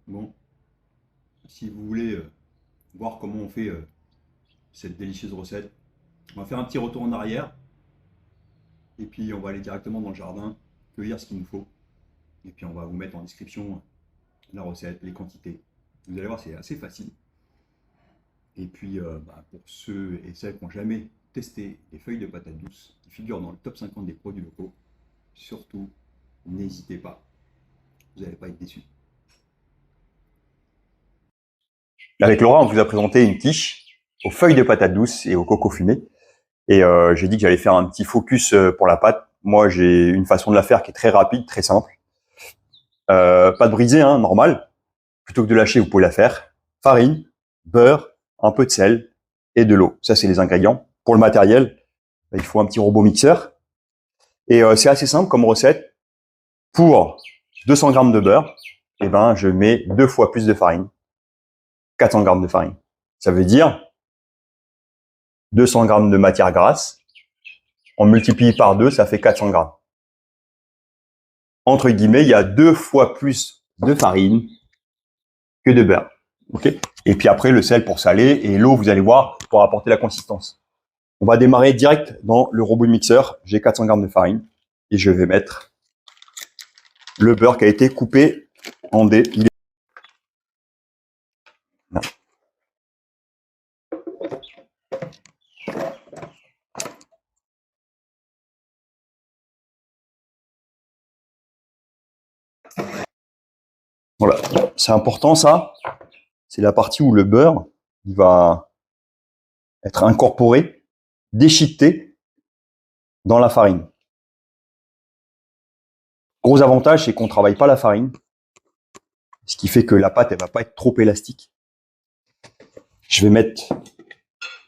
Bon, si vous voulez voir comment on fait cette délicieuse recette, on va faire un petit retour en arrière et puis on va aller directement dans le jardin, cueillir ce qu'il nous faut. Et puis on va vous mettre en description la recette, les quantités. Vous allez voir, c'est assez facile. Et puis pour ceux et celles qui n'ont jamais testé les feuilles de patates douces, qui figurent dans le top 50 des produits locaux, surtout, n'hésitez pas. Vous n'allez pas être déçus. Avec Laura, on vous a présenté une quiche aux feuilles de patates douces et au coco fumé. Et j'ai dit que j'allais faire un petit focus pour la pâte. Moi, j'ai une façon de la faire qui est très rapide, très simple. Pâte brisée, hein, normal. Plutôt que de lâcher, vous pouvez la faire. Farine, beurre, un peu de sel et de l'eau. Ça, c'est les ingrédients. Pour le matériel, il faut un petit robot mixeur. Et c'est assez simple comme recette. Pour 200 grammes de beurre, eh ben, je mets 2 fois plus de farine. 400 grammes de farine. Ça veut dire 200 grammes de matière grasse. On multiplie par 2, ça fait 400 grammes. Entre guillemets, il y a 2 fois plus de farine que de beurre. Okay, et puis après, le sel pour saler et l'eau, vous allez voir, pour apporter la consistance. On va démarrer direct dans le robot mixeur. J'ai 400 grammes de farine et je vais mettre le beurre qui a été coupé en dés. Voilà, c'est important ça. C'est la partie où le beurre il va être incorporé, déchiqueté dans la farine. Gros avantage, c'est qu'on ne travaille pas la farine, ce qui fait que la pâte, elle va pas être trop élastique. Je vais mettre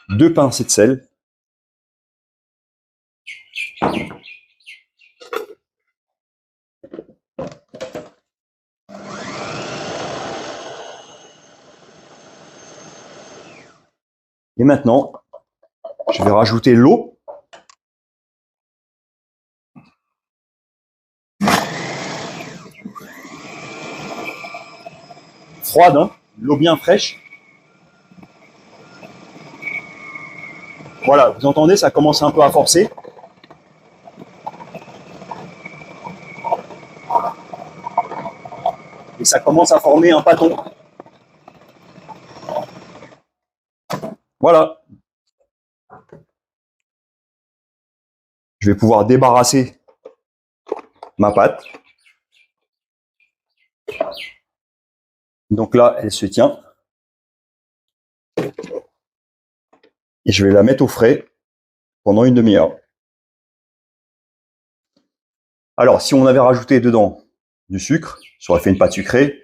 2 pincées de sel. Et maintenant, je vais rajouter l'eau. Froide, hein, l'eau bien fraîche. Voilà, vous entendez, ça commence un peu à forcer. Et ça commence à former un pâton. Voilà. Je vais pouvoir débarrasser ma pâte. Donc là, elle se tient. Et je vais la mettre au frais pendant une demi-heure. Alors, si on avait rajouté dedans du sucre, ça aurait fait une pâte sucrée.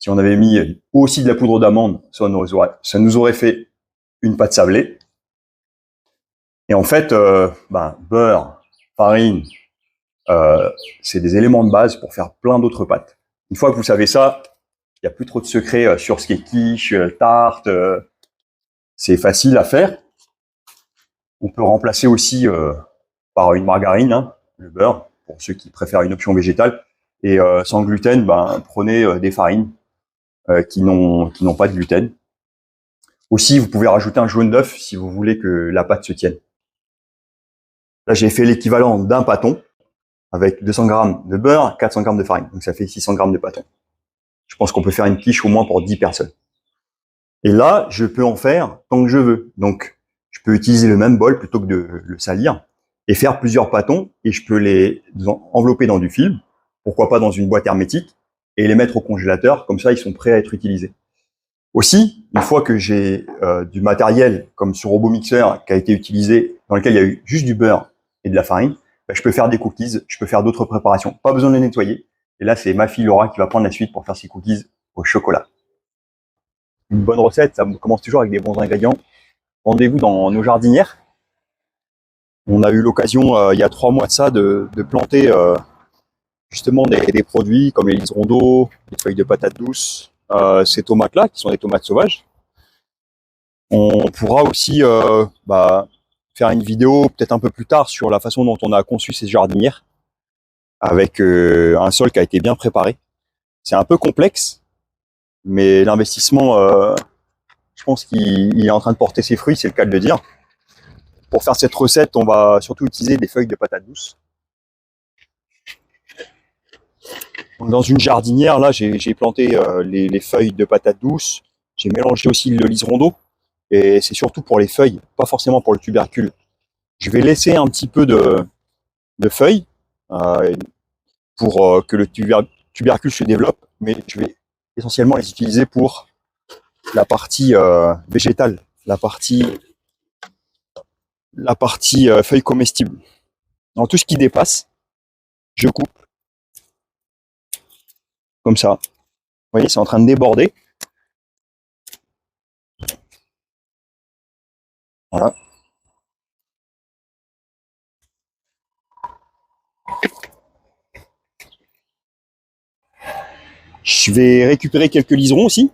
Si on avait mis aussi de la poudre d'amande, ça nous aurait fait une pâte sablée. Et en fait, beurre, farine, c'est des éléments de base pour faire plein d'autres pâtes. Une fois que vous savez ça, il n'y a plus trop de secrets sur ce qui est quiche, tarte. C'est facile à faire. On peut remplacer aussi par une margarine, hein, le beurre, pour ceux qui préfèrent une option végétale. Et sans gluten, prenez des farines qui n'ont pas de gluten. Aussi, vous pouvez rajouter un jaune d'œuf si vous voulez que la pâte se tienne. Là, j'ai fait l'équivalent d'un pâton avec 200 grammes de beurre, 400 grammes de farine. Donc, ça fait 600 grammes de pâton. Je pense qu'on peut faire une quiche au moins pour 10 personnes. Et là, je peux en faire tant que je veux. Donc, je peux utiliser le même bol plutôt que de le salir et faire plusieurs pâtons et je peux les envelopper dans du film, pourquoi pas dans une boîte hermétique et les mettre au congélateur. Comme ça, ils sont prêts à être utilisés. Aussi, une fois que j'ai du matériel comme ce robot mixeur qui a été utilisé, dans lequel il y a eu juste du beurre et de la farine, je peux faire des cookies, je peux faire d'autres préparations. Pas besoin de les nettoyer. Et là, c'est ma fille Laura qui va prendre la suite pour faire ses cookies au chocolat. Une bonne recette, ça commence toujours avec des bons ingrédients. Rendez-vous dans nos jardinières. On a eu l'occasion, il y a 3 mois de ça, de planter justement des produits comme les liserons d'eau, les feuilles de patates douces, ces tomates-là, qui sont des tomates sauvages. On pourra aussi faire une vidéo peut-être un peu plus tard sur la façon dont on a conçu ces jardinières, avec un sol qui a été bien préparé. C'est un peu complexe, Mais l'investissement, je pense qu'il est en train de porter ses fruits, c'est le cas de le dire. Pour faire cette recette, on va surtout utiliser des feuilles de patates douces. Dans une jardinière, là, j'ai planté les feuilles de patates douces. J'ai mélangé aussi le liseron d'eau. Et c'est surtout pour les feuilles, pas forcément pour le tubercule. Je vais laisser un petit peu de feuilles pour que le tubercule se développe, mais je vais essentiellement les utiliser pour la partie végétale, la partie feuilles comestibles. Dans tout ce qui dépasse, je coupe comme ça. Vous voyez, c'est en train de déborder. Voilà. Je vais récupérer quelques liserons aussi.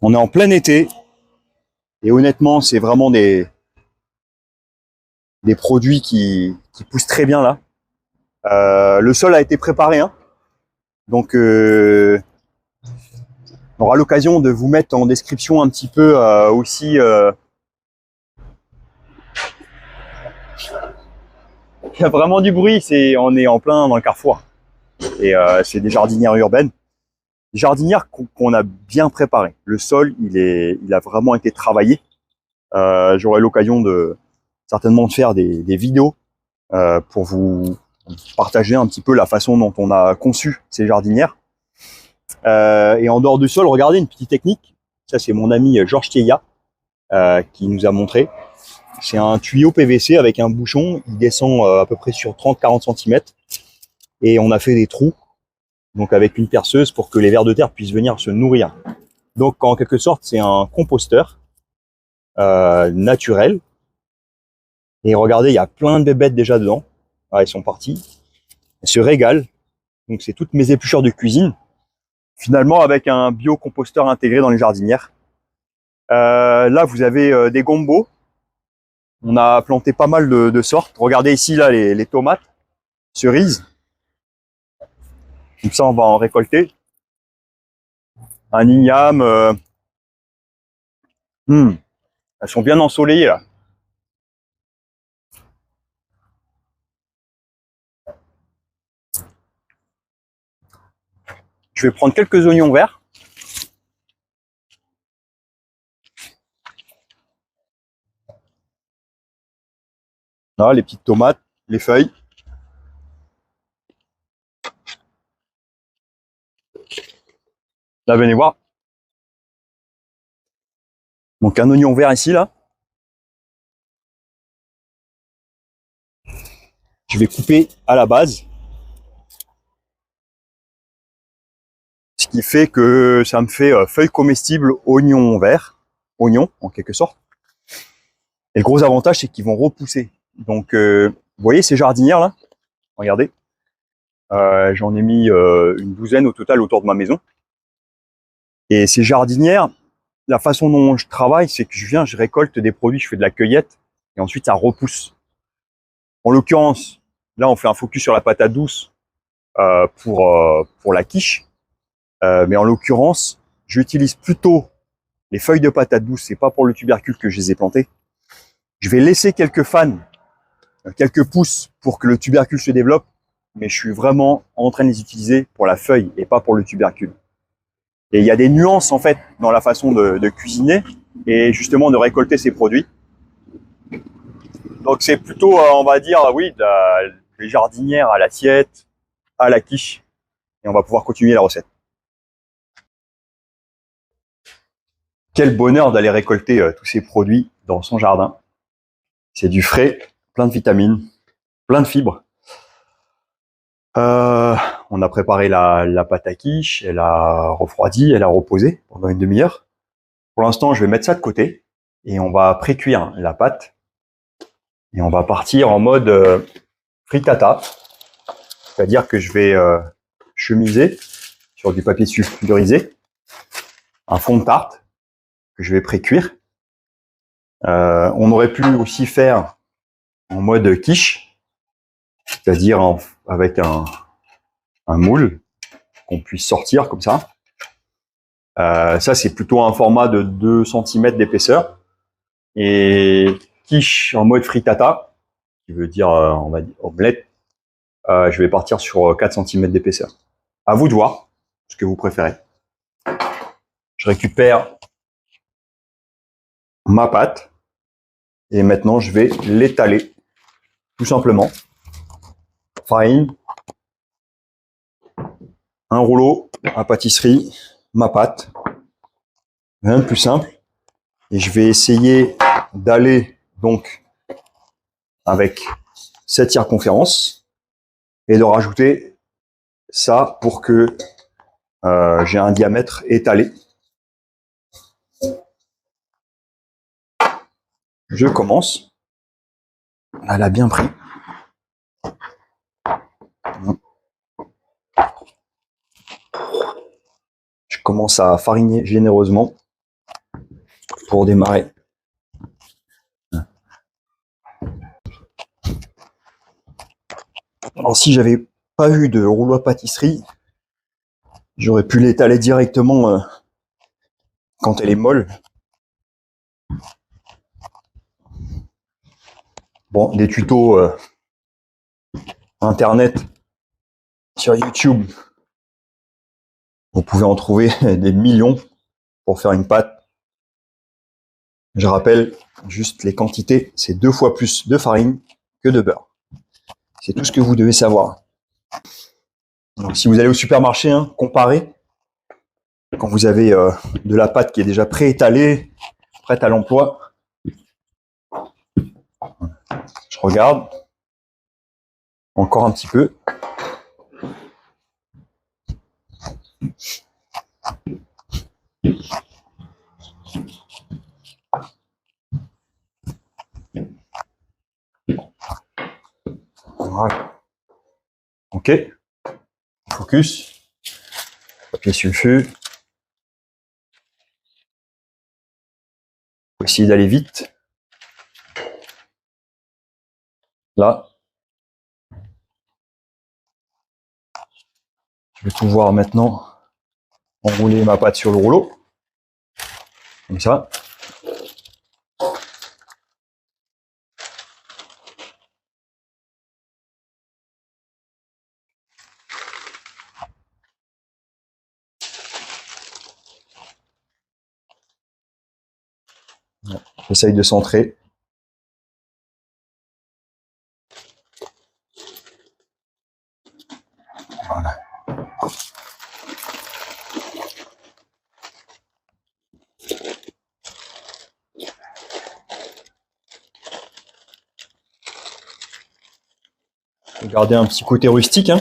On est en plein été. Et honnêtement, c'est vraiment des produits qui poussent très bien là. Le sol a été préparé, hein. Donc on aura l'occasion de vous mettre en description un petit peu aussi il y a vraiment du bruit, on est en plein dans le carrefour. Et c'est des jardinières urbaines. Des jardinières qu'on a bien préparées. Le sol, il a vraiment été travaillé. J'aurai l'occasion certainement de faire des vidéos pour vous partager un petit peu la façon dont on a conçu ces jardinières. Et en dehors du sol, regardez une petite technique. Ça, c'est mon ami Georges Thieya qui nous a montré. C'est un tuyau PVC avec un bouchon. Il descend à peu près sur 30-40 cm. Et on a fait des trous, donc avec une perceuse pour que les vers de terre puissent venir se nourrir. Donc, en quelque sorte, c'est un composteur naturel. Et regardez, il y a plein de bébêtes déjà dedans. Ah, ils sont partis. Ils se régalent. Donc, c'est toutes mes épluchures de cuisine. Finalement, avec un biocomposteur intégré dans les jardinières. Là, vous avez des gombos. On a planté pas mal de sortes. Regardez ici, là, les tomates, cerises. Comme ça, on va en récolter. Un igname. Elles sont bien ensoleillées, là. Je vais prendre quelques oignons verts. Là, les petites tomates, les feuilles. Là, venez voir. Donc, un oignon vert ici, là. Je vais couper à la base. Ce qui fait que ça me fait feuilles comestibles, oignons verts. Oignons, en quelque sorte. Et le gros avantage, c'est qu'ils vont repousser. Donc, vous voyez ces jardinières, là? Regardez. J'en ai mis une douzaine au total autour de ma maison. Et ces jardinières, la façon dont je travaille, c'est que je récolte des produits, je fais de la cueillette, et ensuite ça repousse. En l'occurrence, là on fait un focus sur la patate douce pour la quiche, mais en l'occurrence, j'utilise plutôt les feuilles de patate douce, c'est pas pour le tubercule que je les ai plantées. Je vais laisser quelques fans, quelques pousses pour que le tubercule se développe, mais je suis vraiment en train de les utiliser pour la feuille et pas pour le tubercule. Et il y a des nuances en fait dans la façon de cuisiner et justement de récolter ces produits. Donc c'est plutôt, on va dire, oui, les jardinières à l'assiette, à la quiche, et on va pouvoir continuer la recette. Quel bonheur d'aller récolter tous ces produits dans son jardin. C'est du frais, plein de vitamines, plein de fibres. On a préparé la pâte à quiche, elle a refroidi, elle a reposé pendant une demi-heure. Pour l'instant, je vais mettre ça de côté et on va pré-cuire la pâte. Et on va partir en mode frittata, c'est-à-dire que je vais chemiser sur du papier sulfurisé un fond de tarte que je vais pré-cuire. On aurait pu aussi faire en mode quiche, c'est-à-dire avec un moule qu'on puisse sortir comme ça. Ça, c'est plutôt un format de 2 cm d'épaisseur. Et quiche en mode frittata, qui veut dire, on va dire, omelette, je vais partir sur 4 cm d'épaisseur. À vous de voir ce que vous préférez. Je récupère ma pâte et maintenant je vais l'étaler tout simplement. Farine, un rouleau à pâtisserie, ma pâte, rien de plus simple. Et je vais essayer d'aller donc avec cette circonférence et de rajouter ça pour que j'ai un diamètre étalé. Je commence. Elle a bien pris. Je commence à fariner généreusement pour démarrer. Alors si j'avais pas eu de rouleau à pâtisserie, j'aurais pu l'étaler directement quand elle est molle. Bon, des tutos internet sur YouTube, vous pouvez en trouver des millions pour faire une pâte. Je rappelle juste les quantités, c'est 2 fois plus de farine que de beurre. C'est tout ce que vous devez savoir. Donc, si vous allez au supermarché, comparez. Quand vous avez de la pâte qui est déjà préétalée, prête à l'emploi. Je regarde. Encore un petit peu. Voilà. Ok. Focus. Papier sulfure. Faut essayer d'aller vite. Là. Je vais pouvoir maintenant enrouler ma pâte sur le rouleau. Comme ça. J'essaye de centrer. Voilà. Garder un petit côté rustique.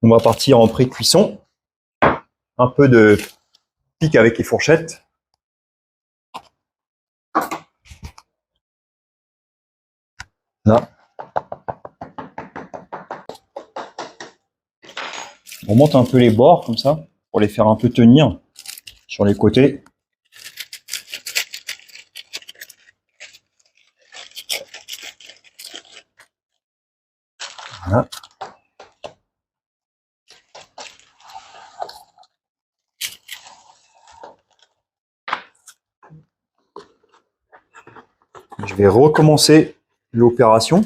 On va partir en pré-cuisson. Un peu de pique avec les fourchettes. Là. On monte un peu les bords comme ça pour les faire un peu tenir sur les côtés. Voilà. Je vais recommencer l'opération.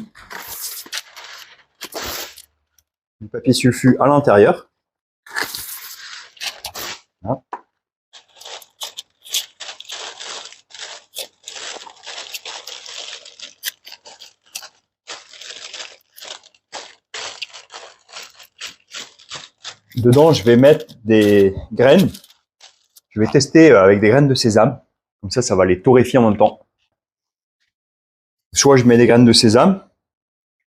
Du papier sulfu à l'intérieur. Voilà. Dedans, je vais mettre des graines. Je vais tester avec des graines de sésame. Comme ça va les torréfier en même temps. Soit je mets des graines de sésame.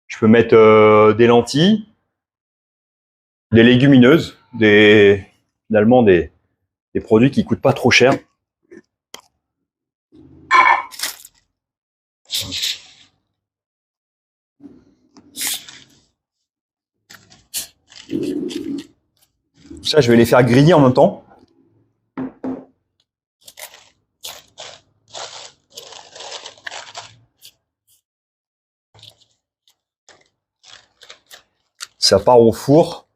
Je peux mettre des lentilles, des légumineuses, finalement des produits qui coûtent pas trop cher. Ça, je vais les faire griller en même temps. ça part au four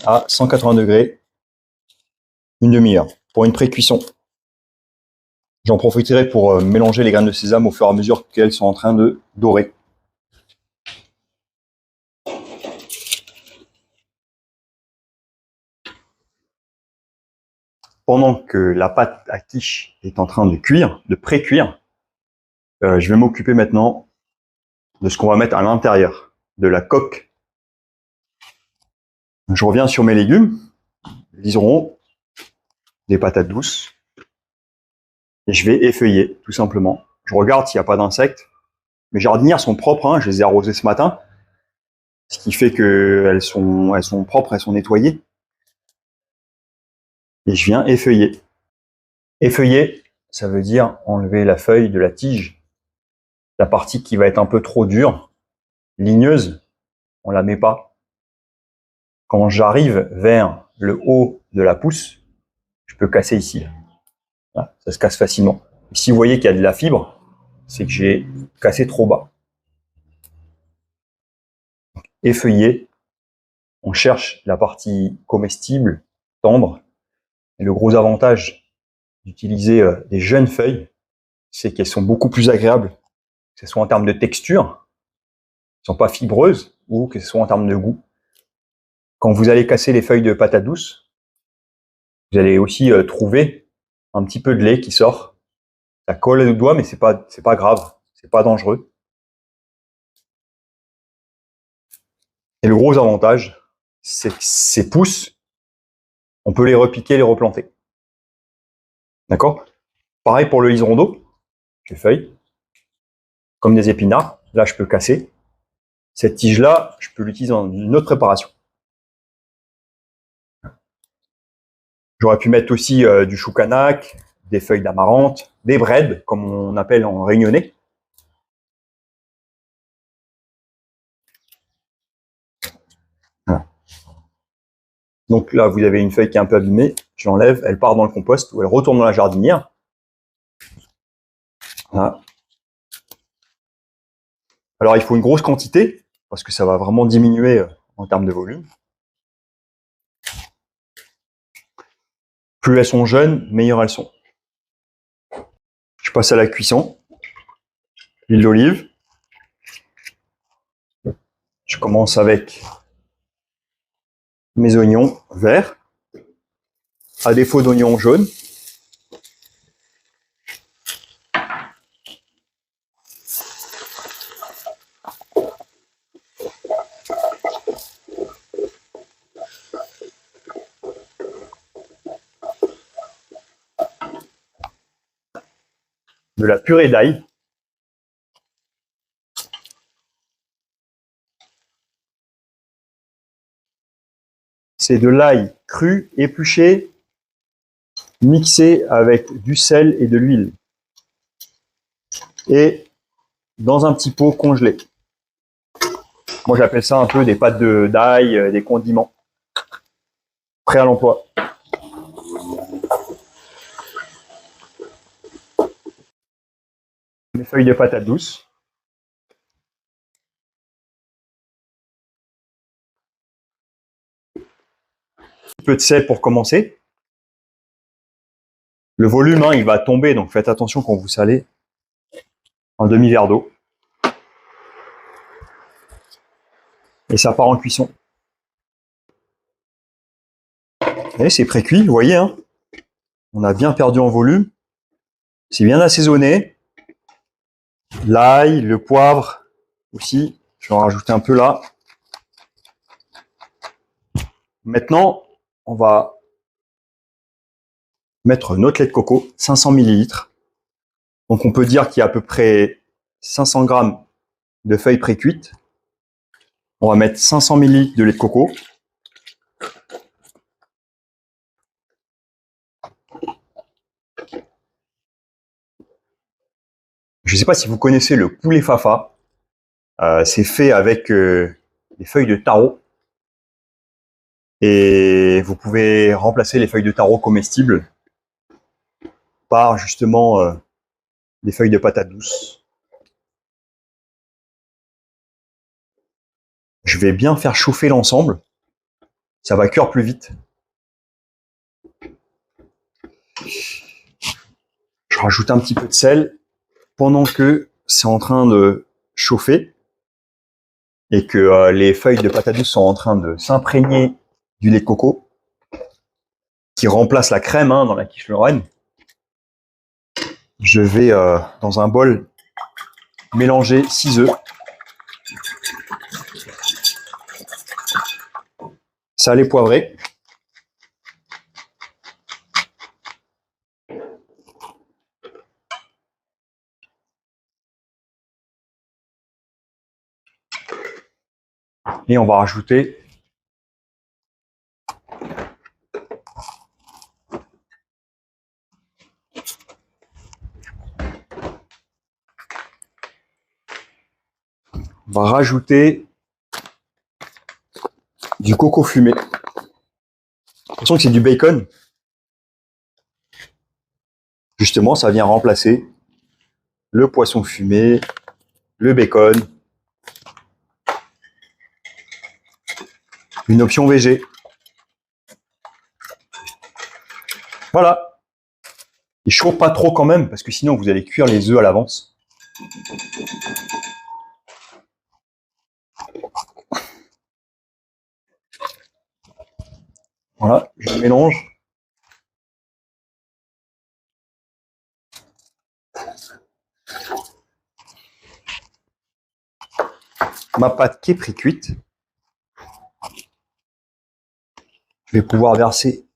à 180 degrés, une demi-heure, pour une pré-cuisson. J'en profiterai pour mélanger les graines de sésame au fur et à mesure qu'elles sont en train de dorer. Pendant que la pâte à quiche est en train de cuire, de pré-cuire, je vais m'occuper maintenant de ce qu'on va mettre à l'intérieur de la coque. Je reviens sur mes légumes, liserons, des patates douces, et je vais effeuiller, tout simplement. Je regarde s'il n'y a pas d'insectes. Mes jardinières sont propres, hein, je les ai arrosées ce matin, ce qui fait qu'elles sont propres, elles sont nettoyées. Et je viens effeuiller. Effeuiller, ça veut dire enlever la feuille de la tige. La partie qui va être un peu trop dure, ligneuse, on la met pas. Quand j'arrive vers le haut de la pousse, je peux casser ici. Voilà, ça se casse facilement. Et si vous voyez qu'il y a de la fibre, c'est que j'ai cassé trop bas. Effeuiller, on cherche la partie comestible, tendre. Et le gros avantage d'utiliser des jeunes feuilles, c'est qu'elles sont beaucoup plus agréables, que ce soit en termes de texture, elles sont pas fibreuses, ou que ce soit en termes de goût. Quand vous allez casser les feuilles de patates douces, vous allez aussi trouver un petit peu de lait qui sort. Ça colle au doigt, mais c'est pas grave, c'est pas dangereux. Et le gros avantage, c'est que ces pousses, on peut les repiquer, les replanter. D'accord? Pareil pour le liseron d'eau, je feuille, comme des épinards. Là, je peux casser. Cette tige-là, je peux l'utiliser dans une autre préparation. J'aurais pu mettre aussi du chou kanak, des feuilles d'amarante, des braides, comme on appelle en réunionnais. Voilà. Donc là, vous avez une feuille qui est un peu abîmée, je l'enlève, elle part dans le compost ou elle retourne dans la jardinière. Voilà. Alors il faut une grosse quantité, parce que ça va vraiment diminuer en termes de volume. Plus elles sont jeunes, meilleures elles sont. Je passe à la cuisson. L'huile d'olive. Je commence avec mes oignons verts, à défaut d'oignons jaunes. De la purée d'ail. C'est de l'ail cru, épluché, mixé avec du sel et de l'huile. Et dans un petit pot congelé. Moi, j'appelle ça un peu des pâtes d'ail, des condiments. Prêts à l'emploi. Mes feuilles de patates douces. Un peu de sel pour commencer. Le volume, il va tomber, donc faites attention quand vous salez. Un demi-verre d'eau. Et ça part en cuisson. Et c'est pré-cuit, vous voyez, hein, on a bien perdu en volume. C'est bien assaisonné. L'ail, le poivre aussi. Je vais en rajouter un peu là. Maintenant, on va mettre notre lait de coco, 500 ml. Donc on peut dire qu'il y a à peu près 500 g de feuilles pré-cuites. On va mettre 500 ml de lait de coco. Je ne sais pas si vous connaissez le poulet fafa. C'est fait avec des feuilles de taro. Et vous pouvez remplacer les feuilles de taro comestibles par justement des feuilles de patates douces. Je vais bien faire chauffer l'ensemble. Ça va cuire plus vite. Je rajoute un petit peu de sel pendant que c'est en train de chauffer et que les feuilles de patate douce sont en train de s'imprégner du lait de coco qui remplace la crème dans la quiche Lorraine. Je vais dans un bol mélanger 6 œufs, salé poivré. Et on va rajouter du coco fumé. De toute façon, que c'est du bacon. Justement, ça vient remplacer le poisson fumé, le bacon, une option végé. Voilà. Il chauffe pas trop quand même, parce que sinon vous allez cuire les œufs à l'avance. Voilà, je mélange. Ma pâte qui est pré-cuite. Je vais pouvoir verser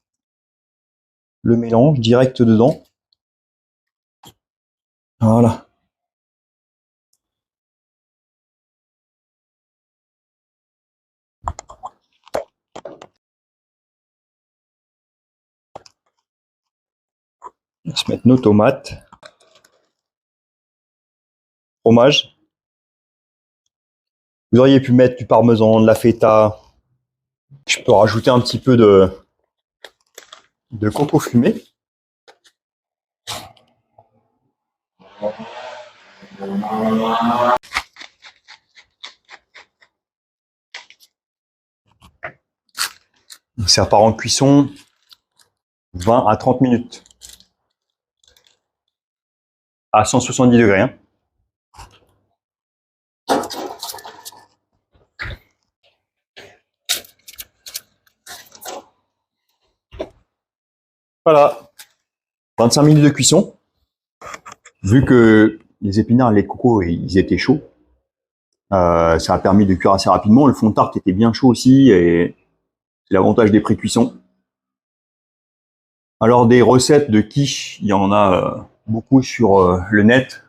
le mélange direct dedans. Voilà. On va se mettre nos tomates. Fromage. Vous auriez pu mettre du parmesan, de la feta. Je peux rajouter un petit peu de coco fumé. Ça part en cuisson 20 à 30 minutes. À 170 degrés. Voilà. 25 minutes de cuisson. Vu que les épinards et les cocos, ils étaient chauds, ça a permis de cuire assez rapidement. Le fond de tarte était bien chaud aussi, et c'est l'avantage des pré-cuissons. Alors des recettes de quiche, il y en a beaucoup sur le net.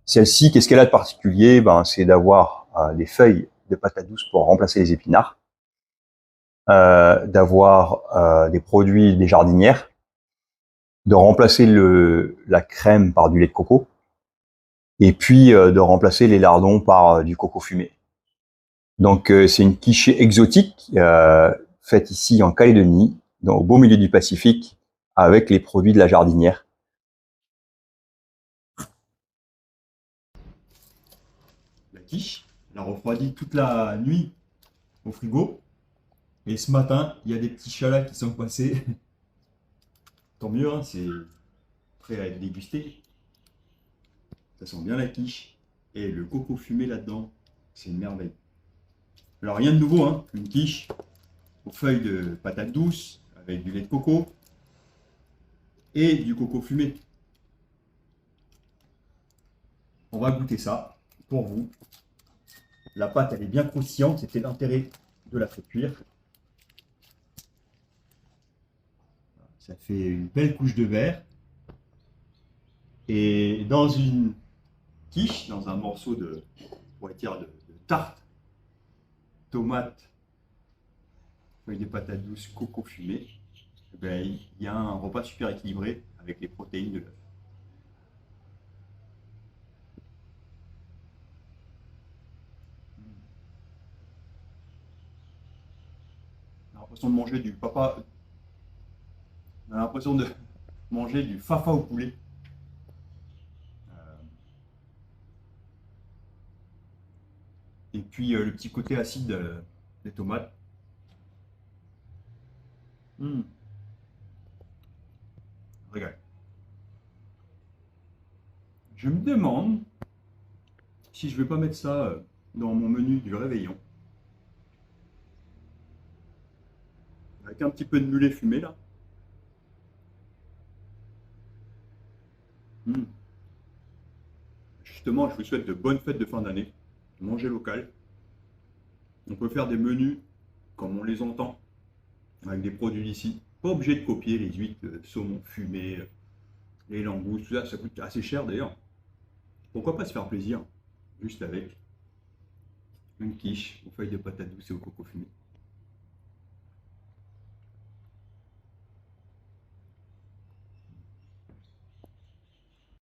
Celle-ci, qu'est-ce qu'elle a de particulier? C'est d'avoir des feuilles de patates douces pour remplacer les épinards, d'avoir des produits des jardinières, de remplacer la crème par du lait de coco, et puis de remplacer les lardons par du coco fumé. Donc c'est une quiche exotique faite ici en Calédonie, au beau milieu du Pacifique, avec les produits de la jardinière. La quiche, elle a refroidi toute la nuit au frigo. Et ce matin, il y a des petits chats là qui sont passés. Tant mieux, c'est prêt à être dégusté. Ça sent bien la quiche. Et le coco fumé là-dedans, c'est une merveille. Alors rien de nouveau, une quiche aux feuilles de patates douces avec du lait de coco et du coco fumé. On va goûter ça pour vous. La pâte, elle est bien croustillante, c'était l'intérêt de la faire cuire. Ça fait une belle couche de verre. Et dans une quiche, dans un morceau de tarte, tomate, feuilles de patates douces, coco fumé, il y a un repas super équilibré avec les protéines de l'œuf. On a l'impression de manger du papa. On a l'impression de manger du fafa au poulet. Et puis le petit côté acide des tomates. Mmh, régal. Je me demande si je vais pas mettre ça dans mon menu du réveillon. Avec un petit peu de mulet fumé là. Mmh. Justement, je vous souhaite de bonnes fêtes de fin d'année. Mangez local. On peut faire des menus comme on les entend, avec des produits d'ici. Pas obligé de copier les huîtres, saumon fumé, les langoustes, tout ça, ça coûte assez cher d'ailleurs. Pourquoi pas se faire plaisir, juste avec une quiche aux feuilles de patates douces et au coco fumé.